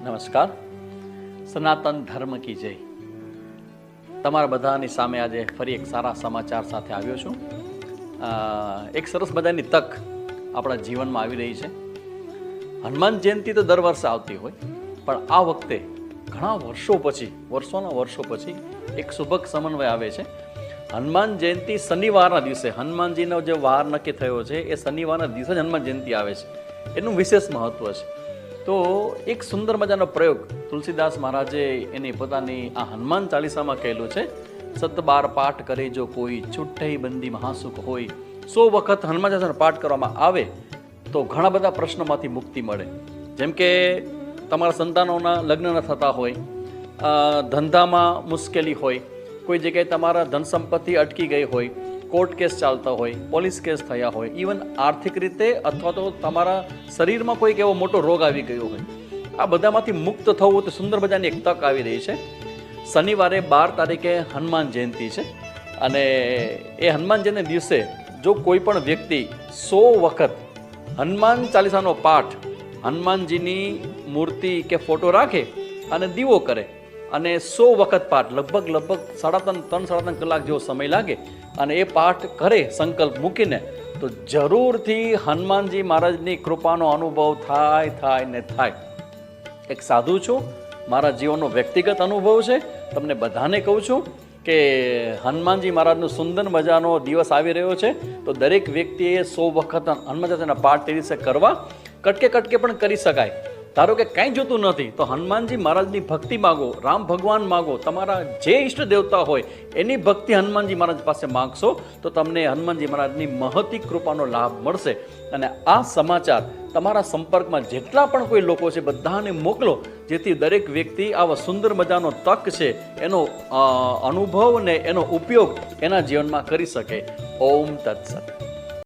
નમસ્કાર. સનાતન ધર્મ કી જય. તમારા બધાની સામે આજે ફરી એક સારા સમાચાર સાથે આવ્યો છું. એક સરસ મજાની તક આપણા જીવનમાં આવી રહી છે. હનુમાન જયંતિ તો દર વર્ષે આવતી હોય, પણ આ વખતે ઘણા વર્ષોના વર્ષો પછી એક શુભક સમન્વય આવે છે. હનુમાન જયંતિ શનિવારના દિવસે, હનુમાનજીનો જે વાર નક્કી થયો છે એ શનિવારના દિવસે જ હનુમાન જયંતિ આવે છે. એનું વિશેષ મહત્વ છે. તો એક સુંદર મજાનો પ્રયોગ તુલસીદાસ મહારાજે એની પોતાની આ હનુમાન ચાલીસામાં કહેલું છે. 7 પાઠ કરે જો કોઈ, છૂટઈ બંદી મહાસુખ હોય. 100 વખત હનુમાન ચાલીસાનો પાઠ કરવામાં આવે તો ઘણા બધા પ્રશ્નોમાંથી મુક્તિ મળે. જેમ કે તમારા સંતાનોના લગ્ન ન થતા હોય, ધંધામાં મુશ્કેલી હોય, કોઈ જગ્યાએ તમારા ધન સંપત્તિ અટકી ગઈ હોય, કોર્ટ કેસ ચાલતા હોય, પોલીસ કેસ થયા હોય, ઇવન આર્થિક રીતે અથવા તો તમારા શરીરમાં કોઈક એવો મોટો રોગ આવી ગયો હોય, આ બધામાંથી મુક્ત થવું તો સુંદર મજાની એક તક આવી રહી છે. શનિવારે 12 તારીખે હનુમાન જયંતિ છે અને એ હનુમાન જયંતિ દિવસે જો કોઈ પણ વ્યક્તિ 100 વખત હનુમાન ચાલીસાનો પાઠ હનુમાનજીની મૂર્તિ કે ફોટો રાખે અને દીવો કરે અને 100 વખત પાઠ લગભગ 3-3.5 કલાક જેવો સમય લાગે અને એ પાઠ કરે સંકલ્પ મૂકીને, તો જરૂરથી હનુમાનજી મહારાજની કૃપાનો અનુભવ થાય. એક સાધુ છું, મારા જીવનનો વ્યક્તિગત અનુભવ છે. તમને બધાને કહું છું કે હનુમાનજી મહારાજનો સુંદર મજાનો દિવસ આવી રહ્યો છે, તો દરેક વ્યક્તિએ 100 વખત હનુમાન ચાલીસાના પાઠ તે દિવસે કરવા. કટકે પણ કરી શકાય. ધારો કે કાંઈ જોતું નથી તો હનુમાનજી મહારાજની ભક્તિ માગો, રામ ભગવાન માગો, તમારા જે ઈષ્ટ દેવતા હોય એની ભક્તિ હનુમાનજી મહારાજ પાસે માગશો તો તમને હનુમાનજી મહારાજની મહતી કૃપાનો લાભ મળશે. અને આ સમાચાર તમારા સંપર્કમાં જેટલા પણ કોઈ લોકો છે બધાને મોકલો, જેથી દરેક વ્યક્તિ આવા સુંદર મજાનો તક છે એનો અનુભવ ને એનો ઉપયોગ એના જીવનમાં કરી શકે. ઓમ તત્સત.